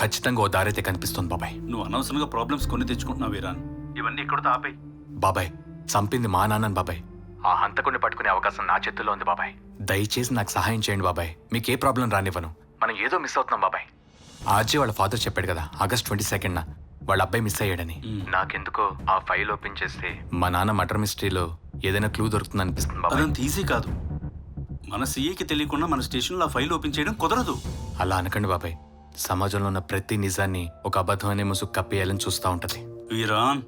ఖచ్చితంగా ఓ దారైతే కనిపిస్తుంది బాబాయ్. నువ్వు అనవసరంగా ప్రాబ్లమ్స్ కొని తెచ్చుకుంటున్నావు వీరాన్. ఇవన్నీ ఇక్కడతో ఆపేయి. బాబాయ్, చంపింది మా నాన్నని బాబాయ్. ఆ హంతకుడిని పట్టుకునే అవకాశం నా చేతుల్లో ఉంది బాబాయ్. దయచేసి నాకు సహాయం చేయండి బాబాయ్. మీకు ఏ ప్రాబ్లం రానివ్వను. మనం ఏదో మిస్ అవుతున్నాం బాబాయ్. ఆర్జే వాళ్ళ ఫాదర్ చెప్పాడు కదా, August 22న వాళ్ళ అబ్బాయి మిస్ అయ్యాడని. నాకెందుకో ఆ ఫైల్ ఓపెన్ చేస్తే మా నాన్న మర్డర్ మిస్టరీలో ఏదైనా క్లూ దొరుకుతుంది అనిపిస్తుంది బాబాయ్. అదంత ఈజీ కాదు. మన సీఏకి తెలియకుండా మన స్టేషన్లో ఆ ఫైల్ ఓపెన్ చేయడం కుదరదు. అలా అనకండి బాబాయ్. సమాజంలో ఉన్న ప్రతి నిజాన్ని ఒక అబద్ధం అనే ముసుగు కప్పేయాలని చూస్తూ ఉంటది. వీరాన్,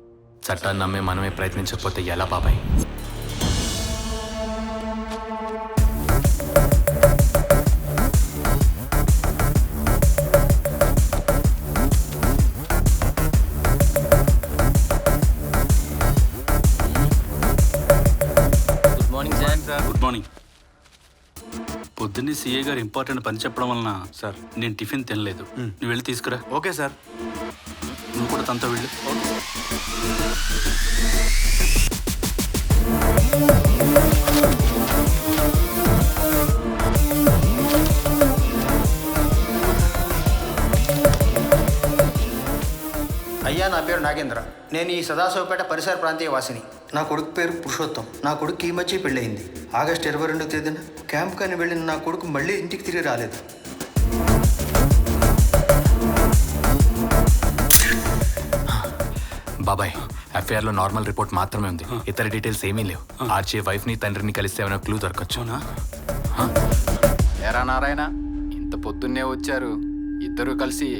చట్టాన్ని నమ్మే మనమే ప్రయత్నించకపోతే ఎలా బాబాయ్? Good morning. పొద్దున్నే సీఏ గారు ఇంపార్టెంట్ పని చెప్పడం వలన సార్ నేను టిఫిన్ తినలేదు. నువ్వు వెళ్ళి తీసుకురా. Okay sir. నువ్వు కూడా తనతో వెళ్ళు. అయ్యా, నా పేరు నాగేంద్ర. నేను ఈ సదాశివపేట పరిసర ప్రాంతీయ వాసిని. నా కొడుకు పేరు పురుషోత్తం. నా కొడుకు ఈ మధ్య పెళ్ళయింది. ఆగస్టు 22వ తేదీన క్యాంప్ కానీ వెళ్ళిన నా కొడుకు మళ్ళీ ఇంటికి తిరిగి రాలేదు. బాబాయ్, ఎఫ్ఐఆర్ లో నార్మల్ రిపోర్ట్ మాత్రమే ఉంది. ఇతర డీటెయిల్స్ ఏమీ లేవు. ఆర్చే వైఫ్ ని తండ్రిని కలిస్తే ఏమైనా క్లూ దొరకచ్చు. ఎరా నారాయణ, ఇంత పొద్దున్నే వచ్చారు. ఇద్దరు కలిసి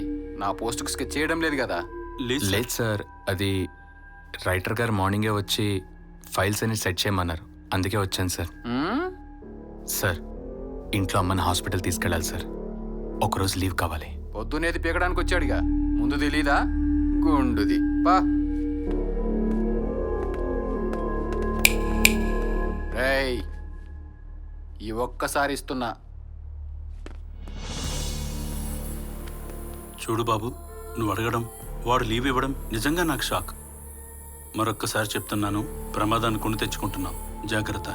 నా పోస్టుకు స్కెచ్ చేయడం లేదు కదా? లేదు సార్, అది రైటర్ గారు మార్నింగే వచ్చి ఫైల్స్ అన్ని సెట్ చేయమన్నారు. అందుకే వచ్చాను సార్. సార్, ఇంట్లో అమ్మని హాస్పిటల్ తీసుకెళ్ళాలి సార్. ఒకరోజు లీవ్ కావాలి. పొద్దునేది పీకడానికి వచ్చాడుగా, ముందు తెలీదా? గుండుది పా. రేయ్, ఈ ఒక్కసారి ఇస్తున్నా. చూడు బాబు, నువ్వు అడగడం, వాడు లీవ్ ఇవ్వడం నిజంగా నాకు షాక్. మరొక్కసారి చెప్తున్నాను, ప్రమాదాన్ని కొని తెచ్చుకుంటున్నావు. జాగ్రత్త.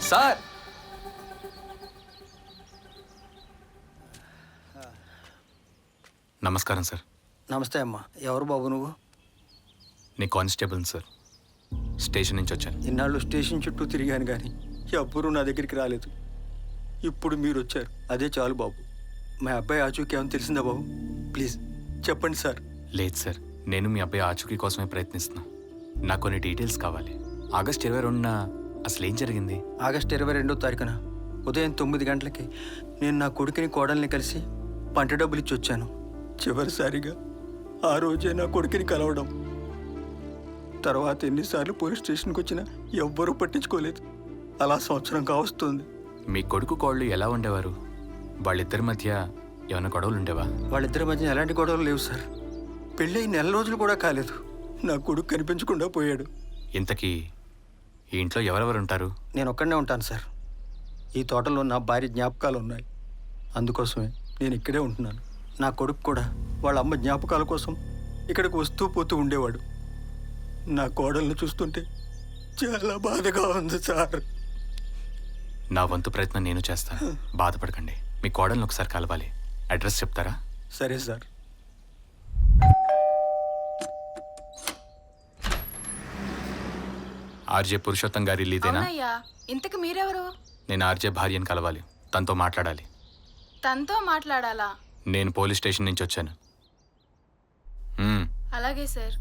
సార్, నమస్కారం సార్. నమస్తే అమ్మా. ఎవరు బాబు నువ్వు? నీ కానిస్టేబుల్ సార్. స్టేషన్ నుంచి వచ్చాను. ఇన్నాళ్ళు స్టేషన్ చుట్టూ తిరిగాను కానీ ఎవ్వరూ నా దగ్గరికి రాలేదు. ఇప్పుడు మీరు వచ్చారు, అదే చాలు బాబు. మా అబ్బాయి ఆచూకీ ఏమైనా తెలిసిందా బాబు? ప్లీజ్ చెప్పండి సార్. లేదు సార్, నేను మీ అబ్బాయి ఆచూకీ కోసమే ప్రయత్నిస్తున్నా. నాకు కొన్ని డీటెయిల్స్ కావాలి. ఆగస్ట్ 22న అసలు ఏం జరిగింది? ఆగస్టు 22వ తారీఖున ఉదయం 9 గంటలకి నేను నా కొడుకుని కోడల్ని కలిసి పంట డబ్బులు ఇచ్చి వచ్చాను. చివరిసారిగా ఆ రోజే నా కొడుకుని కలవడం. తర్వాత ఎన్నిసార్లు పోలీస్ స్టేషన్కి వచ్చినా ఎవ్వరూ పట్టించుకోలేదు. అలా సంవత్సరం కావస్తుంది. మీ కొడుకు కోళ్ళు ఎలా ఉండేవారు? వాళ్ళిద్దరి మధ్య ఏమైనా గొడవలు ఉండేవా? వాళ్ళిద్దరి మధ్య ఎలాంటి గొడవలు లేవు సార్. పెళ్ళి 9 రోజులు కూడా కాలేదు. నా కొడుకు కనిపించకుండా పోయాడు. ఇంతకీ ఈ ఇంట్లో ఎవరెవరు ఉంటారు? నేను ఒక్కడనే ఉంటాను సార్. ఈ తోటలో నా భార్య జ్ఞాపకాలు ఉన్నాయి. అందుకోసమే నేను ఇక్కడే ఉంటున్నాను. నా కొడుకు కూడా వాళ్ళ అమ్మ జ్ఞాపకాల కోసం ఇక్కడికి వస్తూ పోతూ ఉండేవాడు. నా కోడల్ని చూస్తుంటే చాలా బాధగా ఉంది సార్. నా వంతు ప్రయత్నం నేను చేస్తాను. బాధపడకండి. మీ కోడల్ని ఒకసారి కలవాలి. అడ్రస్ చెప్తారా? సరే సార్. ఆర్జే పురుషోత్తం గారి ఇల్లుదేనా? అవునయ్యా. ఇంతకు మీరెవరు? నేను ఆర్జే భార్యను కలవాలి. తనతో మాట్లాడాలి. తనతో మాట్లాడాలా? నేను పోలీస్ స్టేషన్ నుంచి వచ్చాను. అలాగే సార్.